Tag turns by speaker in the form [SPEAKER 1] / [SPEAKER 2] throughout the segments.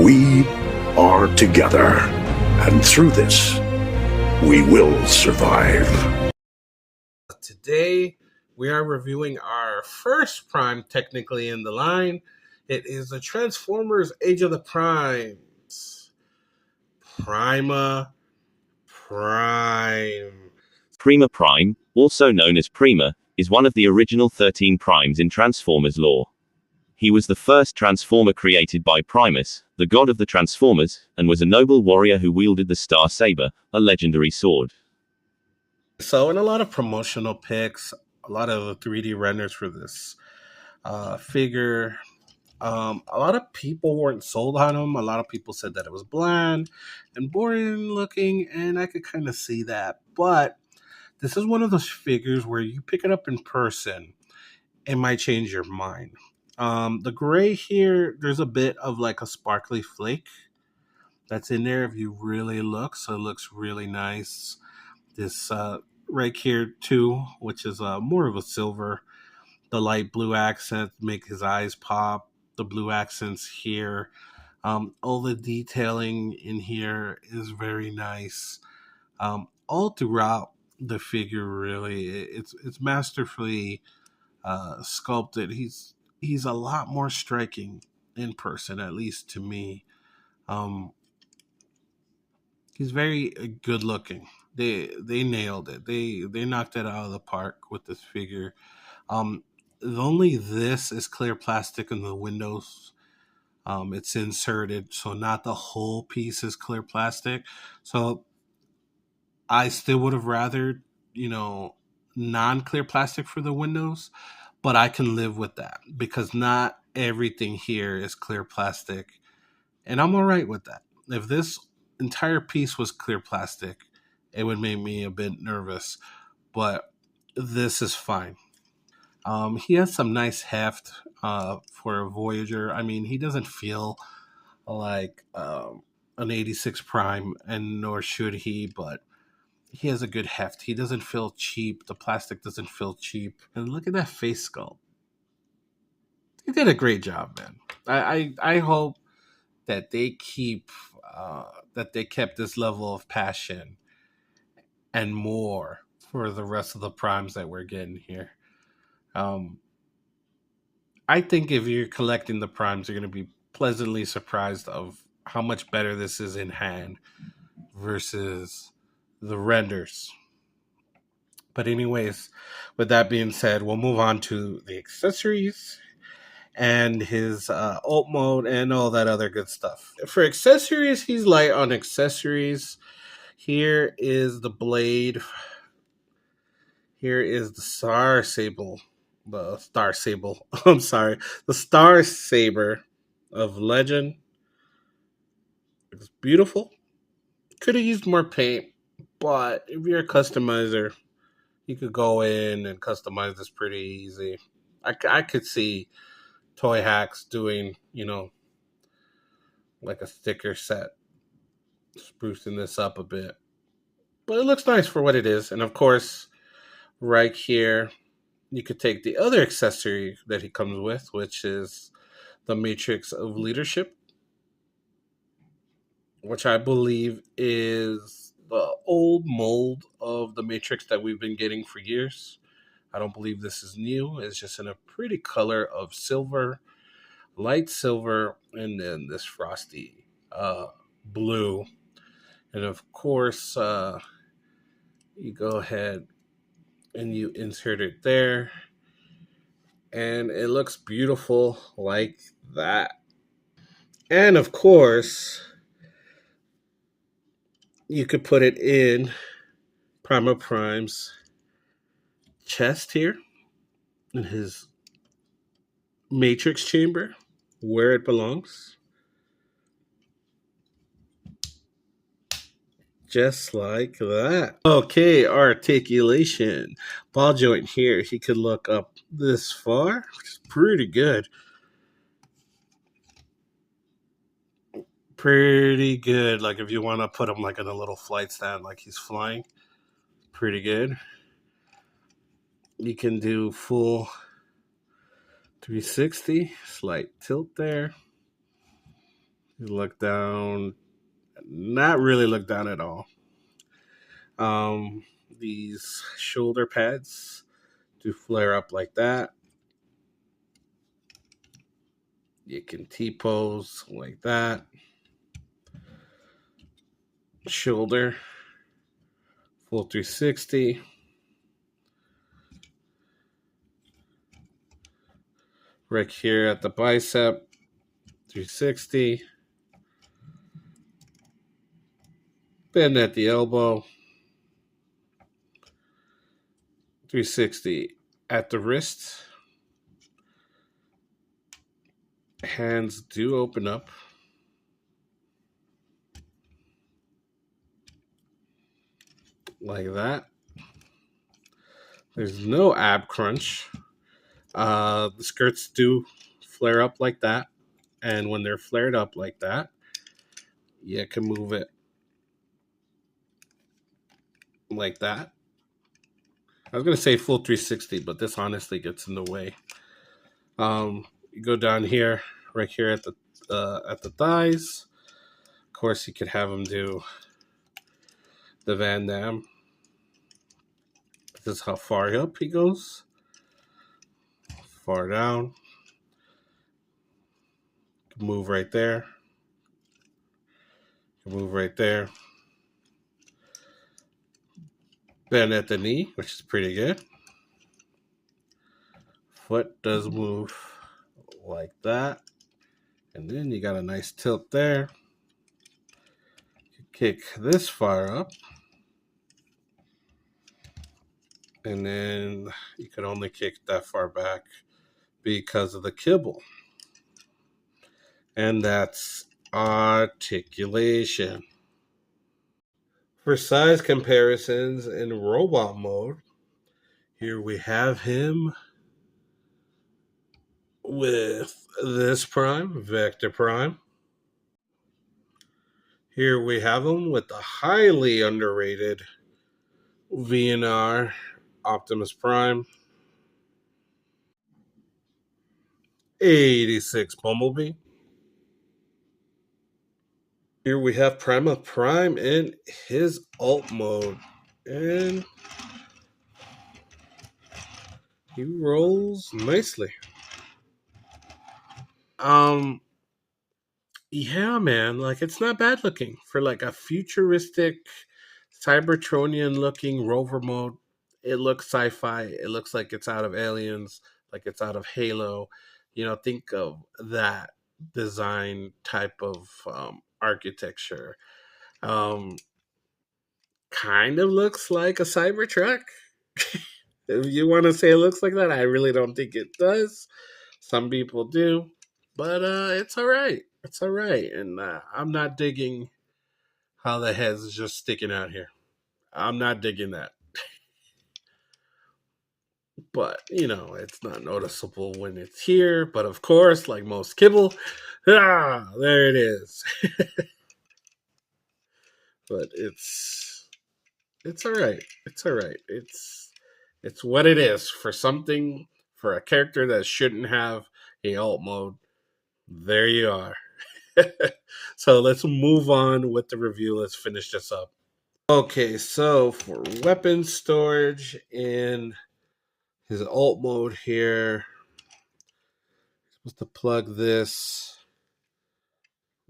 [SPEAKER 1] We are together, and through this, we will survive.
[SPEAKER 2] Today, we are reviewing our first Prime technically in the line. It is the Transformers Age of the Primes. Prima Prime.
[SPEAKER 3] Prima Prime, also known as Prima, is one of the original 13 primes in Transformers lore. He was the first Transformer created by Primus, the god of the Transformers, and was a noble warrior who wielded the Star Saber, a legendary sword.
[SPEAKER 2] So, in a lot of promotional pics, a lot of 3D renders for this figure, a lot of people weren't sold on him. A lot of people said that it was bland and boring looking, and I could kind of see that. But this is one of those figures where you pick it up in person, it might change your mind. The gray here, there's a bit of like a sparkly flake that's in there if you really look, so it looks really nice. This right here too, which is more of a silver. The light blue accents make his eyes pop. The blue accents here. All the detailing in here is very nice. All throughout the figure, really, it's masterfully sculpted. He's a lot more striking in person, at least to me. Um, he's very good looking. They nailed it. They knocked it out of the park with this figure. Um, Only this is clear plastic in the windows. It's inserted, so not the whole piece is clear plastic. So I still would have rather, non-clear plastic for the windows, but I can live with that because not everything here is clear plastic, and I'm all right with that. If this entire piece was clear plastic, it would make me a bit nervous, but this is fine. He has some nice heft for a Voyager. I mean, he doesn't feel like an 86 Prime, and nor should he, but he has a good heft. He doesn't feel cheap. The plastic doesn't feel cheap. And look at that face sculpt. He did a great job, man. I hope that they kept this level of passion and more for the rest of the primes that we're getting here. Um, I think if you're collecting the primes, you're going to be pleasantly surprised of how much better this is in hand versus the renders. But anyways, with that being said, we'll move on to the accessories and his alt mode and all that other good stuff. For accessories, he's light on accessories. Here is the blade. Here is the Star Sable. The Star Sable. I'm sorry. The Star Saber of Legend. It's beautiful. Could have used more paint, but if you're a customizer, you could go in and customize this pretty easy. I could see Toy Hacks doing, like a sticker set, sprucing this up a bit. But it looks nice for what it is. And of course, right here, you could take the other accessory that he comes with, which is the Matrix of Leadership, which I believe is the old mold of the Matrix that we've been getting for years. I don't believe this is new. It's just in a pretty color of silver, light silver, and then this frosty blue. And of course, you go ahead and you insert it there. And it looks beautiful like that. And of course, you could put it in Prima Prime's chest here in his Matrix chamber where it belongs. Just like that. Okay, articulation. Ball joint here. He could look up this far, which is pretty good. Pretty good. Like if you want to put him like in a little flight stand, like he's flying. Pretty good. You can do full 360, slight tilt there. You look down, not really look down at all. These shoulder pads do flare up like that. You can T-pose like that. Shoulder, full 360. Right here at the bicep, 360. Bend at the elbow, 360 at the wrist. Hands do open up. Like that. There's no ab crunch. The skirts do flare up like that. And when they're flared up like that, you can move it like that. I was going to say full 360, but this honestly gets in the way. You go down here, right here at the thighs. Of course, you could have them do the Van Damme. This is how far up he goes. Far down. Move right there. Move right there. Bend at the knee, which is pretty good. Foot does move like that. And then you got a nice tilt there. You kick this far up. And then you can only kick that far back because of the kibble. And that's articulation. For size comparisons in robot mode, here we have him with this Prime, Vector Prime. Here we have him with the highly underrated VNR Optimus Prime. 86 Bumblebee. Here we have Prima Prime in his alt mode. And he rolls nicely. Yeah, man, like it's not bad looking for like a futuristic Cybertronian looking rover mode. It looks sci-fi. It looks like it's out of Aliens, like it's out of Halo. Think of that design type of architecture. Um, Kind of looks like a Cybertruck. If you want to say it looks like that, I really don't think it does. Some people do, but it's all right. It's all right, and I'm not digging how the head's just sticking out here. I'm not digging that. But, it's not noticeable when it's here. But of course, like most kibble, there it is. But it's all right. It's all right. It's what it is for a character that shouldn't have a alt mode. There you are. So let's move on with the review. Let's finish this up. Okay, so for weapon storage in his alt mode here, supposed to plug this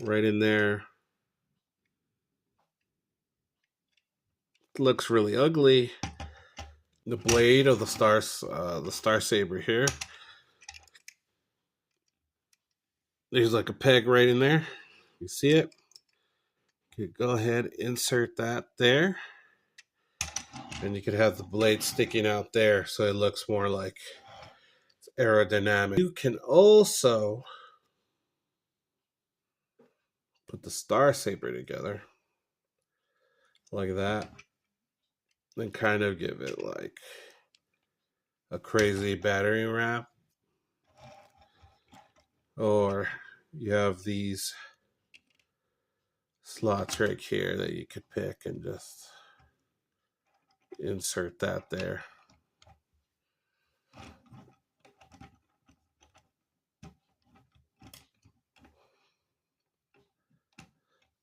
[SPEAKER 2] right in there. It looks really ugly. The blade of the Star Saber here. There's like a peg right in there. You see it? You could go ahead, insert that there. And you could have the blade sticking out there so it looks more like it's aerodynamic. You can also put the Star Saber together like that and kind of give it like a crazy battery wrap. Or you have these slots right here that you could pick and just insert that there.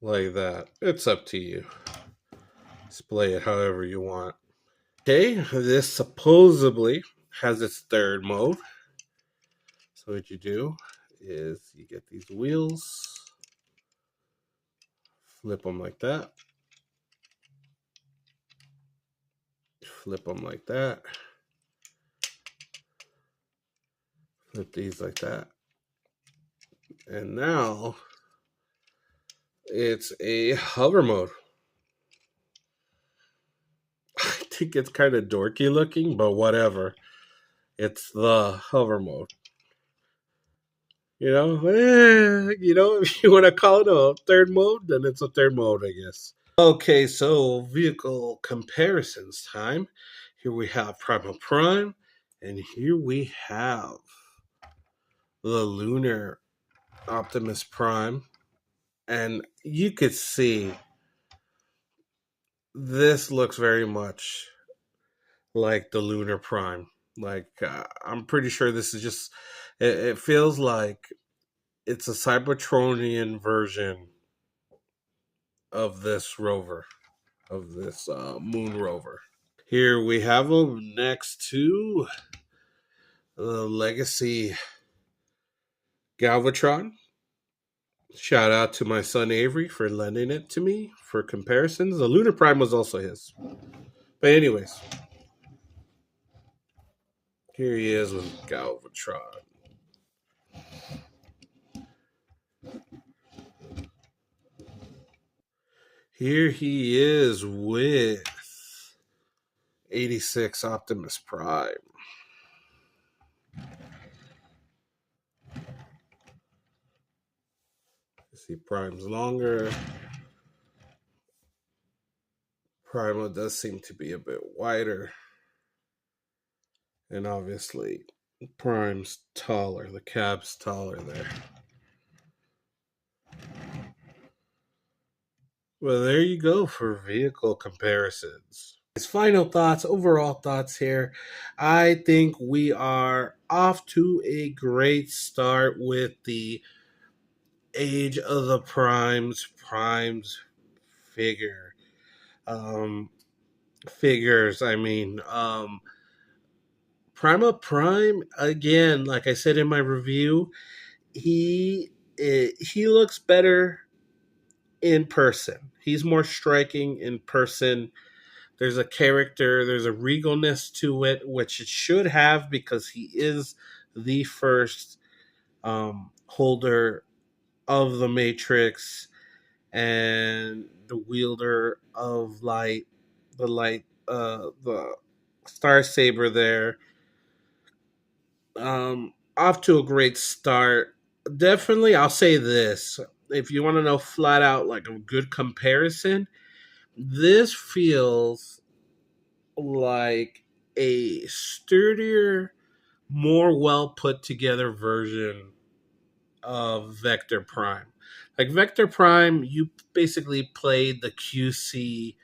[SPEAKER 2] like that. It's up to you. Display it however you want. Okay, this supposedly has its third mode. So what you do is you get these wheels, flip them like that, flip them like that, flip these like that, and now it's a hover mode. I think it's kind of dorky looking, but whatever. It's the hover mode. If you want to call it a third mode, then it's a third mode, I guess. Okay, so vehicle comparisons time. Here we have Prima Prime, and here we have the Lunar Optimus Prime. And you could see this looks very much like the Lunar Prime. I'm pretty sure this is just, it feels like it's a Cybertronian version of this rover, of this moon rover. Here we have them next to the Legacy Galvatron. Shout out to my son Avery for lending it to me for comparisons. The Lunar Prime was also his. But anyways, here he is with Galvatron. Here he is with 86 Optimus Prime. See, Prime's longer. Prima does seem to be a bit wider. And obviously, Prime's taller. The cab's taller there. Well, there you go for vehicle comparisons. His final thoughts, overall thoughts here. I think we are off to a great start with the Age of the Primes figure. Figures, I mean. Prima Prime, again, like I said in my review, he looks better in person. He's more striking in person. There's a character, there's a regalness to it, which it should have because he is the first holder of the Matrix and the wielder of light, the Star Saber there. Off to a great start. Definitely, I'll say this. If you want to know flat out like a good comparison, this feels like a sturdier, more well put together version of Vector Prime. Like Vector Prime, you basically played the QC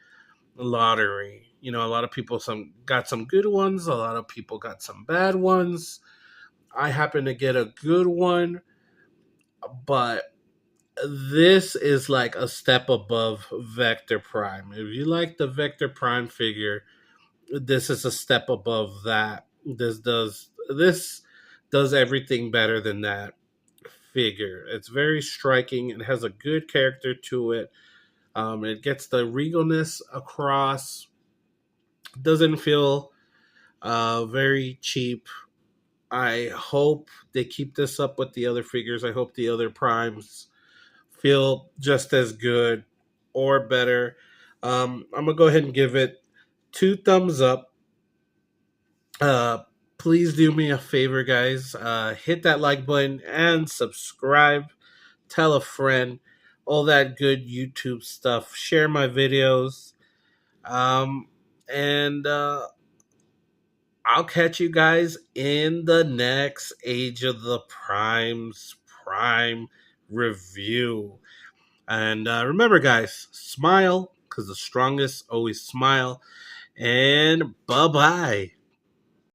[SPEAKER 2] lottery. A lot of people got some good ones, a lot of people got some bad ones. I happen to get a good one, but this is like a step above Vector Prime. If you like the Vector Prime figure, this is a step above that. This does everything better than that figure. It's very striking. It has a good character to it. It gets the regalness across. Doesn't feel very cheap. I hope they keep this up with the other figures. I hope the other primes feel just as good or better. I'm going to go ahead and give it 2 thumbs up. Please do me a favor, guys. Hit that like button and subscribe. Tell a friend. All that good YouTube stuff. Share my videos. And I'll catch you guys in the next Age of the Primes Prime review. And remember, guys, smile, because the strongest always smile. And bye-bye.